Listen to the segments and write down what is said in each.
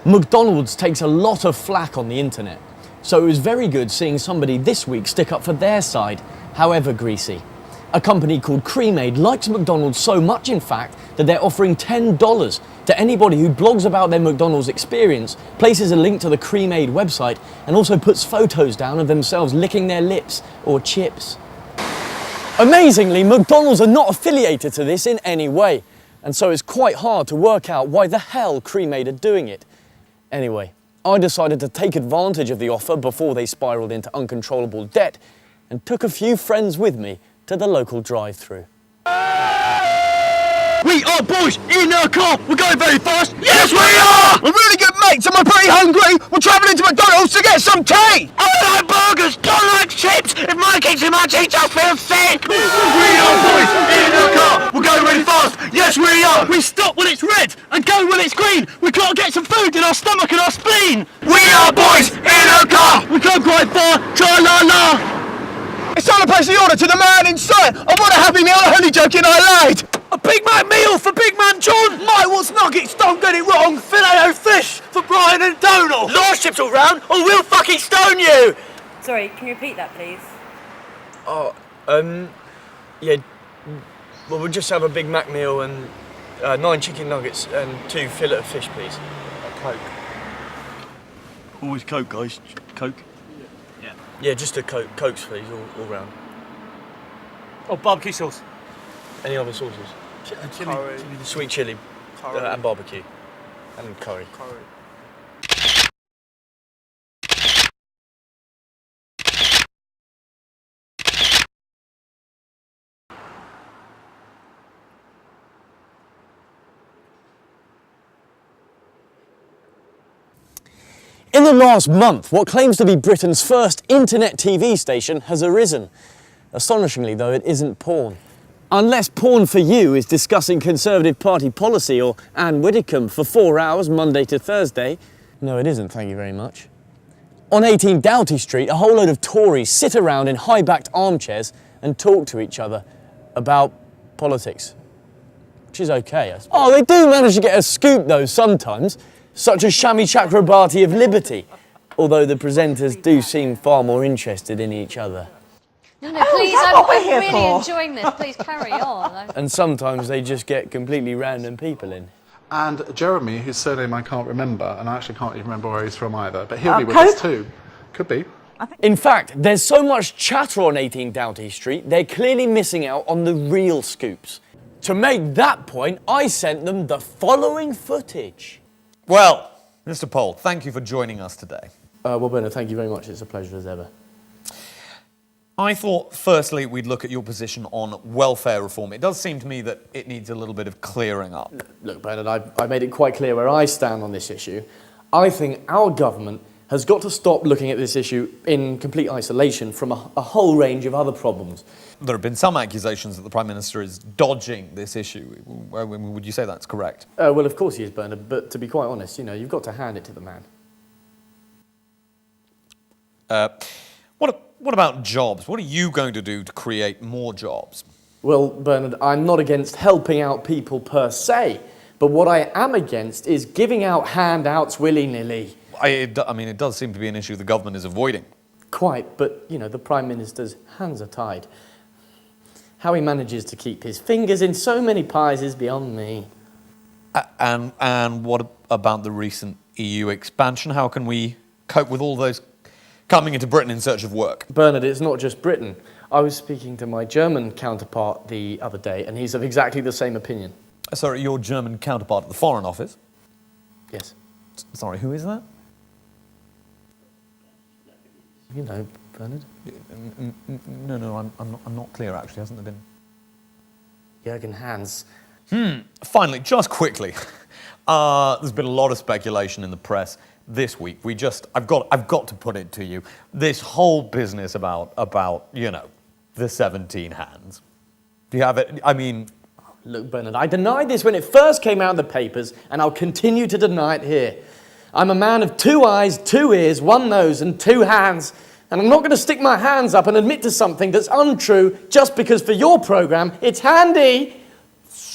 McDonald's takes a lot of flack on the internet, so it was very good seeing somebody this week stick up for their side, however greasy. A company called Cremaid likes McDonald's so much, in fact, that they're offering $10 to anybody who blogs about their McDonald's experience, places a link to the Cremaid website, and also puts photos down of themselves licking their lips or chips. Amazingly, McDonald's are not affiliated to this in any way, and so it's quite hard to work out why the hell Cremaid are doing it. Anyway, I decided to take advantage of the offer before they spiraled into uncontrollable debt and took a few friends with me to the local drive-thru. We are boys in a car. We're going very fast. Yes, we are. We're really good mates and we're pretty hungry. We're travelling to McDonald's to get some tea. I like burgers. Don't like chips. If mine eats too much, he just feels sick. We are boys in a car. We're going really fast. Yes, we are. We stop when it's red and go when it's green. We've got to get some food in our stomach and our spleen. We are boys in a car. We go quite far. Tra-la-la. It's time to place the order to the man in sight. I want a Happy Meal. I'm only joking, I lied. A Big Mac meal for Big Man John. Mike wants nuggets, don't get it wrong. Filet-o fish for Brian and Donal. Lordships all round or we'll fucking stone you. Sorry, can you repeat that, please? Yeah, well, we'll just have a Big Mac meal and 9 chicken nuggets and 2 fillet of fish, please. A Coke. Always Coke, guys. Coke. Yeah, just a Coke. Cokes, please, all round. Oh, barbecue sauce. Any other sauces? Chili. Sweet chili and barbecue. And curry. In the last month, what claims to be Britain's first internet TV station has arisen. Astonishingly, though, it isn't porn. Unless Porn for You is discussing Conservative Party policy or Anne Widdecombe for 4 hours, Monday to Thursday. No, it isn't, thank you very much. On 18 Doughty Street, a whole load of Tories sit around in high-backed armchairs and talk to each other about politics. Which is okay, I suppose. Oh, they do manage to get a scoop, though, sometimes. Such as Shami Chakrabarti of Liberty. Although the presenters do seem far more interested in each other. No, please, I'm really enjoying this. Please carry on. And sometimes they just get completely random people in. And Jeremy, whose surname I can't remember, and I actually can't even remember where he's from either, but he'll be with us too. Could be. In fact, there's so much chatter on 18 Doughty Street, they're clearly missing out on the real scoops. To make that point, I sent them the following footage. Well, Mr. Pole, thank you for joining us today. Well, Bernard, thank you very much. It's a pleasure as ever. I thought, firstly, we'd look at your position on welfare reform. It does seem to me that it needs a little bit of clearing up. Look, Bernard, I made it quite clear where I stand on this issue. I think our government has got to stop looking at this issue in complete isolation from a whole range of other problems. There have been some accusations that the Prime Minister is dodging this issue. Would you say that's correct? Well, of course he is, Bernard, but to be quite honest, you know, you've got to hand it to the man. What about jobs? What are you going to do to create more jobs? Well, Bernard, I'm not against helping out people per se, but what I am against is giving out handouts willy-nilly. I mean, it does seem to be an issue the government is avoiding. Quite, but, you know, the Prime Minister's hands are tied. How he manages to keep his fingers in so many pies is beyond me. And what about the recent EU expansion? How can we cope with all those coming into Britain in search of work? Bernard, it's not just Britain. I was speaking to my German counterpart the other day, and he's of exactly the same opinion. Sorry, your German counterpart at the Foreign Office? Yes. Sorry, who is that? You know, Bernard. No, I'm not clear, actually. Hasn't there been? Jürgen Hans. Finally, just quickly. There's been a lot of speculation in the press this week. I've got to put it to you. This whole business about you know, the 17 hands. Do you have it? I mean, look, Bernard, I denied this when it first came out in the papers, and I'll continue to deny it here. I'm a man of 2 eyes, 2 ears, 1 nose, and 2 hands. And I'm not going to stick my hands up and admit to something that's untrue just because for your programme it's handy.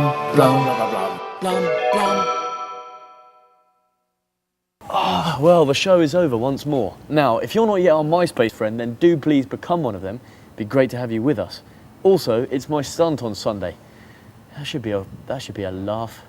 blum, blum, blum, blum, blum. Well, the show is over once more. Now, if you're not yet our MySpace friend, then do please become one of them. It'd be great to have you with us. Also, it's my stunt on Sunday. That should be a laugh.